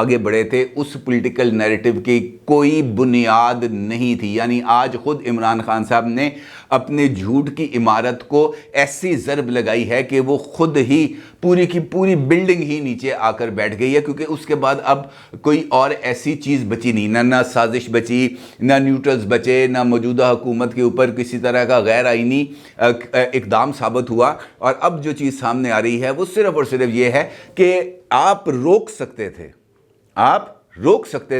آگے بڑھے تھے اس پولیٹیکل نیریٹو کی کوئی بنیاد نہیں تھی. یعنی آج خود عمران خان صاحب نے اپنے جھوٹ کی عمارت کو ایسی ضرب لگائی ہے کہ وہ خود ہی پوری کی پوری بلڈنگ ہی نیچے آ کر بیٹھ گئی ہے, کیونکہ اس کے بعد اب کوئی اور ایسی چیز بچی نہیں, نہ سازش بچی, نہ نیوٹرلز بچے, نہ موجودہ حکومت کے اوپر کسی طرح کا غیر آئینی اقدام ثابت ہوا. اور اب جو چیز سامنے آ رہی ہے وہ صرف اور صرف یہ ہے کہ آپ روک سکتے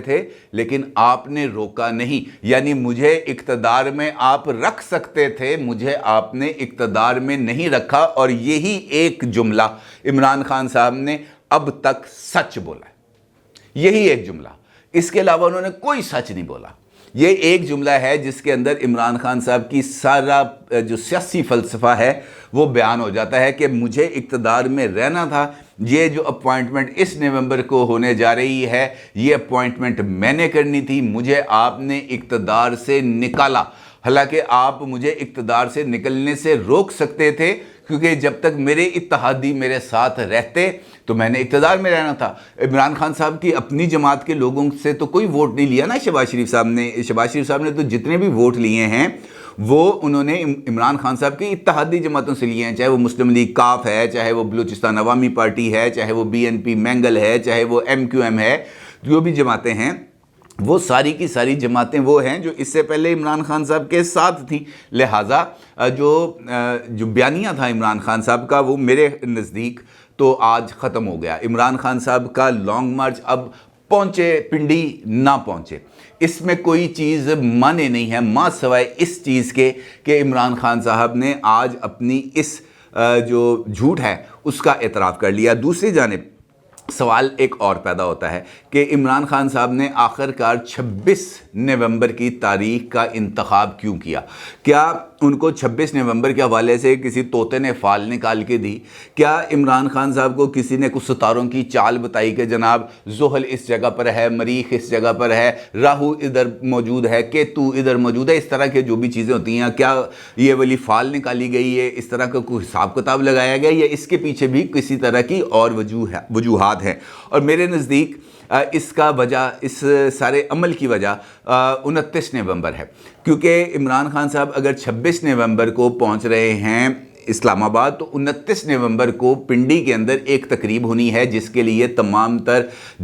تھے لیکن آپ نے روکا نہیں. یعنی مجھے اقتدار میں آپ رکھ سکتے تھے, مجھے آپ نے اقتدار میں نہیں رکھا. اور یہی ایک جملہ عمران خان صاحب نے اب تک سچ بولا ہے, یہی ایک جملہ, اس کے علاوہ انہوں نے کوئی سچ نہیں بولا. یہ ایک جملہ ہے جس کے اندر عمران خان صاحب کی سارا جو سیاسی فلسفہ ہے وہ بیان ہو جاتا ہے کہ مجھے اقتدار میں رہنا تھا. یہ جو اپوائنٹمنٹ اس نومبر کو ہونے جا رہی ہے یہ اپوائنٹمنٹ میں نے کرنی تھی, مجھے آپ نے اقتدار سے نکالا. حالانکہ آپ مجھے اقتدار سے نکلنے سے روک سکتے تھے, کیونکہ جب تک میرے اتحادی میرے ساتھ رہتے تو میں نے اقتدار میں رہنا تھا. عمران خان صاحب کی اپنی جماعت کے لوگوں سے تو کوئی ووٹ نہیں لیا نا شہباز شریف صاحب نے. شہباز شریف صاحب نے تو جتنے بھی ووٹ لیے ہیں وہ انہوں نے عمران خان صاحب کی اتحادی جماعتوں سے لیے ہیں, چاہے وہ مسلم لیگ کاف ہے, چاہے وہ بلوچستان عوامی پارٹی ہے, چاہے وہ BNP مینگل ہے, چاہے وہ MQM ہے. جو بھی جماعتیں ہیں وہ ساری کی ساری جماعتیں وہ ہیں جو اس سے پہلے عمران خان صاحب کے ساتھ تھیں. لہٰذا جو بیانیہ تھا عمران خان صاحب کا وہ میرے نزدیک تو آج ختم ہو گیا. عمران خان صاحب کا لانگ مارچ اب پہنچے پنڈی نہ پہنچے, اس میں کوئی چیز مانے نہیں ہے ماں سوائے اس چیز کے کہ عمران خان صاحب نے آج اپنی اس جو جھوٹ ہے اس کا اعتراف کر لیا. دوسری جانب سوال ایک اور پیدا ہوتا ہے کہ عمران خان صاحب نے آخر کار 26 نومبر کی تاریخ کا انتخاب کیوں کیا؟ کیا ان کو 26 نومبر کے حوالے سے کسی طوطے نے فال نکال کے دی؟ کیا عمران خان صاحب کو کسی نے کچھ ستاروں کی چال بتائی کہ جناب زحل اس جگہ پر ہے, مریخ اس جگہ پر ہے, راہو ادھر موجود ہے, کیتو ادھر موجود ہے؟ اس طرح کے جو بھی چیزیں ہوتی ہیں, کیا یہ والی فال نکالی گئی ہے, اس طرح کا کوئی حساب کتاب لگایا گیا, یا اس کے پیچھے بھی کسی طرح کی اور وجوہات ہیں؟ اور میرے نزدیک اس کا وجہ, اس سارے عمل کی وجہ 29 نومبر ہے. کیونکہ عمران خان صاحب اگر 26 نومبر کو پہنچ رہے ہیں اسلام آباد تو 29 نومبر کو پنڈی کے اندر ایک تقریب ہونی ہے جس کے لیے تمام تر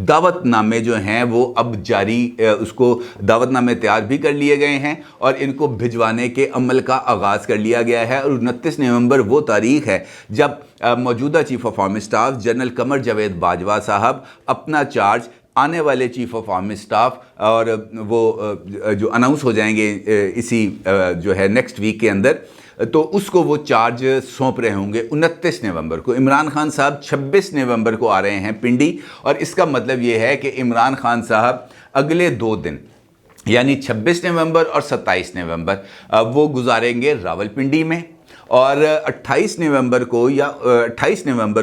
دعوت نامے جو ہیں وہ اب جاری, اس کو دعوت نامے تیار بھی کر لیے گئے ہیں اور ان کو بھجوانے کے عمل کا آغاز کر لیا گیا ہے. اور 29 نومبر وہ تاریخ ہے جب موجودہ chief of army staff general Qamar Javed Bajwa صاحب اپنا چارج آنے والے چیف آف آرمی اسٹاف اور وہ جو اناؤنس ہو جائیں گے اسی جو ہے نیکسٹ ویک کے اندر, تو اس کو وہ چارج سونپ رہے ہوں گے 29 نومبر کو. عمران خان صاحب 26 نومبر کو آ رہے ہیں پنڈی, اور اس کا مطلب یہ ہے کہ عمران خان صاحب اگلے 2 دن یعنی 26 نومبر اور 27 نومبر وہ گزاریں گے راولپنڈی میں, اور 28 نومبر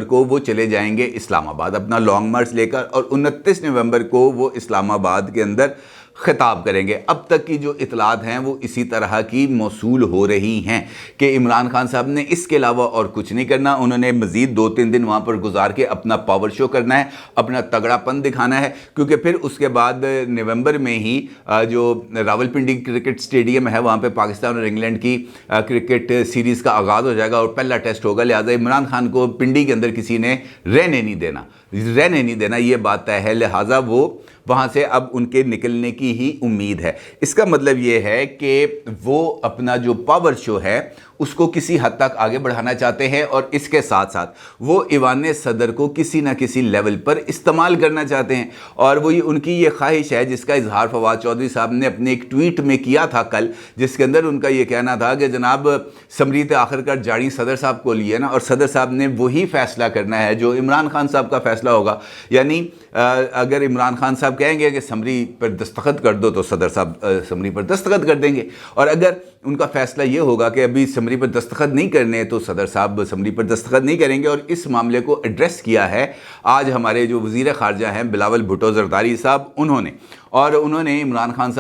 کو وہ چلے جائیں گے اسلام آباد اپنا لانگ مارچ لے کر, اور 29 نومبر کو وہ اسلام آباد کے اندر خطاب کریں گے. اب تک کی جو اطلاعات ہیں وہ اسی طرح کی موصول ہو رہی ہیں کہ عمران خان صاحب نے اس کے علاوہ اور کچھ نہیں کرنا, انہوں نے مزید 2-3 دن وہاں پر گزار کے اپنا پاور شو کرنا ہے, اپنا تگڑا پن دکھانا ہے, کیونکہ پھر اس کے بعد نومبر میں ہی جو راولپنڈی کرکٹ اسٹیڈیم ہے وہاں پہ پاکستان اور انگلینڈ کی کرکٹ سیریز کا آغاز ہو جائے گا اور پہلا ٹیسٹ ہوگا. لہٰذا عمران خان کو پنڈی کے اندر کسی نے رہنے نہیں دینا, یہ بات طے ہے. لہٰذا وہ وہاں سے اب ان کے نکلنے کی ہی امید ہے. اس کا مطلب یہ ہے کہ وہ اپنا جو پاور شو ہے اس کو کسی حد تک آگے بڑھانا چاہتے ہیں, اور اس کے ساتھ ساتھ وہ ایوان صدر کو کسی نہ کسی لیول پر استعمال کرنا چاہتے ہیں. اور وہ ان کی یہ خواہش ہے جس کا اظہار فواد چودھری صاحب نے اپنے ایک ٹویٹ میں کیا تھا کل, جس کے اندر ان کا یہ کہنا تھا کہ جناب سمریت آخر کار جاڑی صدر صاحب کو لیے نا, اور صدر صاحب نے وہی فیصلہ کرنا ہے جو عمران خان صاحب کا فیصلہ ہوگا. یعنی اگر عمران خان صاحب کہیں گے کہ سمری پر دستخط کر دو تو صدر صاحب سمری پر دستخط کر دیں گے, اور اگر ان کا فیصلہ یہ ہوگا کہ ابھی اسمبلی پر دستخط نہیں کرنے تو صدر صاحب اسمبلی پر دستخط نہیں کریں گے. اور اس معاملے کو ایڈریس کیا ہے آج ہمارے جو وزیر خارجہ ہیں بلاول بھٹو زرداری صاحب انہوں نے عمران خان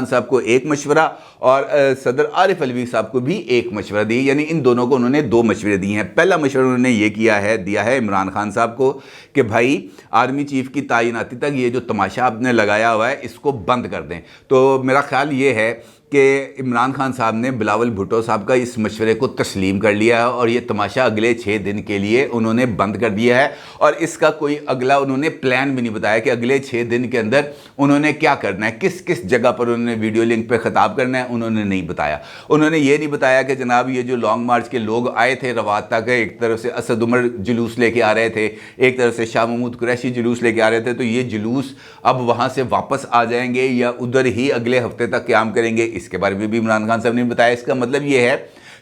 صاحب کو ایک مشورہ اور صدر عارف علوی صاحب کو بھی ایک مشورہ دی. یعنی ان دونوں کو انہوں نے 2 مشورے دیے ہیں. پہلا مشورہ انہوں نے یہ دیا ہے عمران خان صاحب کو کہ بھائی آرمی چیف کی تعیناتی تک یہ جو تماشا آپ نے لگایا ہوا ہے اس کو بند کر دیں. تو میرا خیال یہ ہے کہ عمران خان صاحب نے بلاول بھٹو صاحب کا اس مشورے کو تسلیم کر لیا ہے اور یہ تماشا اگلے 6 دن کے لیے انہوں نے بند کر دیا ہے. اور اس کا کوئی اگلا انہوں نے پلان بھی نہیں بتایا کہ اگلے 6 دن کے اندر انہوں نے کیا کرنا ہے, کس جگہ پر انہوں نے ویڈیو لنک پہ خطاب کرنا ہے, انہوں نے نہیں بتایا. انہوں نے یہ نہیں بتایا کہ جناب یہ جو لانگ مارچ کے لوگ آئے تھے روات تک, ایک طرف سے اسد عمر جلوس لے کے آ رہے تھے, ایک طرف سے شاہ محمود قریشی جلوس لے کے آ رہے تھے, تو یہ جلوس اب وہاں سے واپس آ جائیں گے یا ادھر ہی اگلے ہفتے تک قیام کریں گے, اس کے بارے میں بھی عمران خان صاحب نے بتایا. اس کا مطلب یہ ہے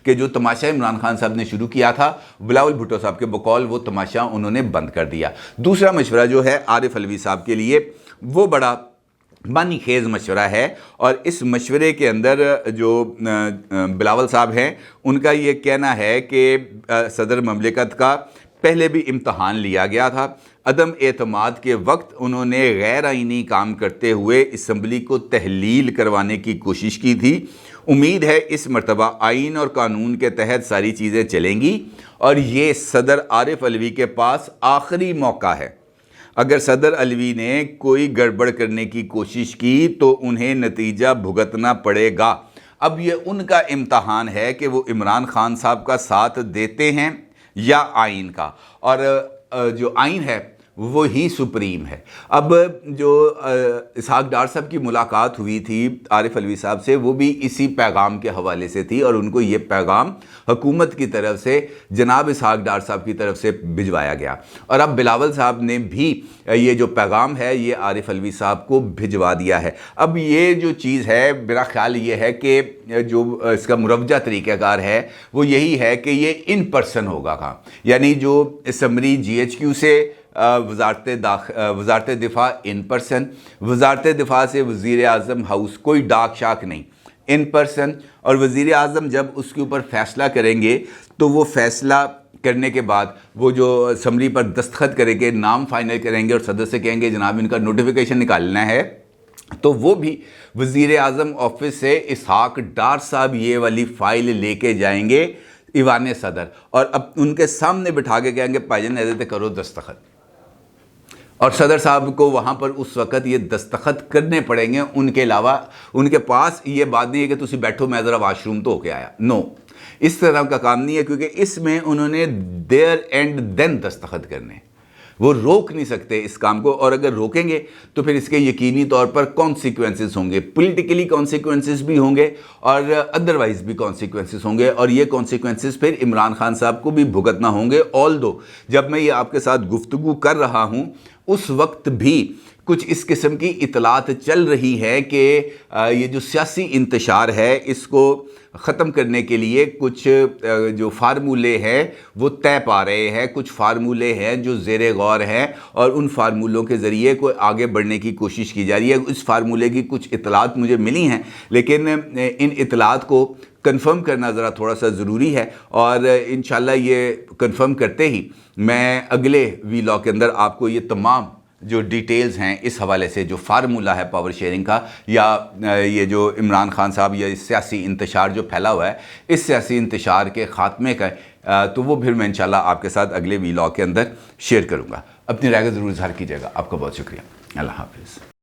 کہ جو تماشا عمران خان صاحب نے شروع کیا تھا بلاول بھٹو صاحب کے بقول وہ تماشا انہوں نے بند کر دیا. دوسرا مشورہ جو ہے عارف علوی صاحب کے لیے وہ بڑا معنی خیز مشورہ ہے, اور اس مشورے کے اندر جو بلاول صاحب ہیں ان کا یہ کہنا ہے کہ صدر مملکت کا پہلے بھی امتحان لیا گیا تھا. عدم اعتماد کے وقت انہوں نے غیر آئینی کام کرتے ہوئے اسمبلی کو تحلیل کروانے کی کوشش کی تھی. امید ہے اس مرتبہ آئین اور قانون کے تحت ساری چیزیں چلیں گی اور یہ صدر عارف علوی کے پاس آخری موقع ہے. اگر صدر علوی نے کوئی گڑبڑ کرنے کی کوشش کی تو انہیں نتیجہ بھگتنا پڑے گا. اب یہ ان کا امتحان ہے کہ وہ عمران خان صاحب کا ساتھ دیتے ہیں یا آئین کا, اور جو آئین ہے وہی سپریم ہے. اب جو اسحاق ڈار صاحب کی ملاقات ہوئی تھی عارف علوی صاحب سے وہ بھی اسی پیغام کے حوالے سے تھی, اور ان کو یہ پیغام حکومت کی طرف سے جناب اسحاق ڈار صاحب کی طرف سے بھجوایا گیا, اور اب بلاول صاحب نے بھی یہ جو پیغام ہے یہ عارف علوی صاحب کو بھجوا دیا ہے. اب یہ جو چیز ہے میرا خیال یہ ہے کہ جو اس کا مروجہ طریقہ کار ہے وہ یہی ہے کہ یہ ان پرسن ہوگا کہاں, یعنی جو اسمبلی GHQ سے وزارت دفاع ان پرسن, وزارت دفاع سے وزیر اعظم ہاؤس, کوئی ڈاک شاک نہیں, ان پرسن. اور وزیر اعظم جب اس کے اوپر فیصلہ کریں گے تو وہ فیصلہ کرنے کے بعد وہ جو اسمبلی پر دستخط کریں گے, نام فائنل کریں گے اور صدر سے کہیں گے جناب ان کا نوٹیفیکیشن نکالنا ہے, تو وہ بھی وزیر اعظم آفس سے اسحاق ڈار صاحب یہ والی فائل لے کے جائیں گے ایوان صدر, اور اب ان کے سامنے بٹھا کے کہیں گے بھائی جان ایسے کرو دستخط, اور صدر صاحب کو وہاں پر اس وقت یہ دستخط کرنے پڑیں گے. ان کے علاوہ ان کے پاس یہ بات نہیں ہے کہ تسی بیٹھو میں ذرا واش روم تو ہو کے آیا, نو, اس طرح کا کام نہیں ہے, کیونکہ اس میں انہوں نے دیر اینڈ دین دستخط کرنے, وہ روک نہیں سکتے اس کام کو, اور اگر روکیں گے تو پھر اس کے یقینی طور پر کانسیکوینسز ہوں گے, پولیٹیکلی کانسیکوینسز بھی ہوں گے اور ادروائز بھی کانسیکوینسز ہوں گے, اور یہ کانسیکوینسز پھر عمران خان صاحب کو بھی بھگتنا ہوں گے. آلدو جب میں یہ آپ کے ساتھ گفتگو کر رہا ہوں اس وقت بھی کچھ اس قسم کی اطلاعات چل رہی ہے کہ یہ جو سیاسی انتشار ہے اس کو ختم کرنے کے لیے کچھ جو فارمولے ہیں وہ طے پا رہے ہیں, کچھ فارمولے ہیں جو زیر غور ہیں اور ان فارمولوں کے ذریعے کوئی آگے بڑھنے کی کوشش کی جا رہی ہے. اس فارمولے کی کچھ اطلاعات مجھے ملی ہیں, لیکن ان اطلاعات کو کنفرم کرنا ذرا تھوڑا سا ضروری ہے, اور انشاءاللہ یہ کنفرم کرتے ہی میں اگلے ویلاگ کے اندر آپ کو یہ تمام جو ڈیٹیلز ہیں اس حوالے سے, جو فارمولہ ہے پاور شیئرنگ کا یا یہ جو عمران خان صاحب یا سیاسی انتشار جو پھیلا ہوا ہے اس سیاسی انتشار کے خاتمے کا, تو وہ پھر میں انشاءاللہ آپ کے ساتھ اگلے ویلاگ کے اندر شیئر کروں گا. اپنی رائے کا ضرور اظہار کیجیے گا. آپ کا بہت شکریہ. اللہ حافظ.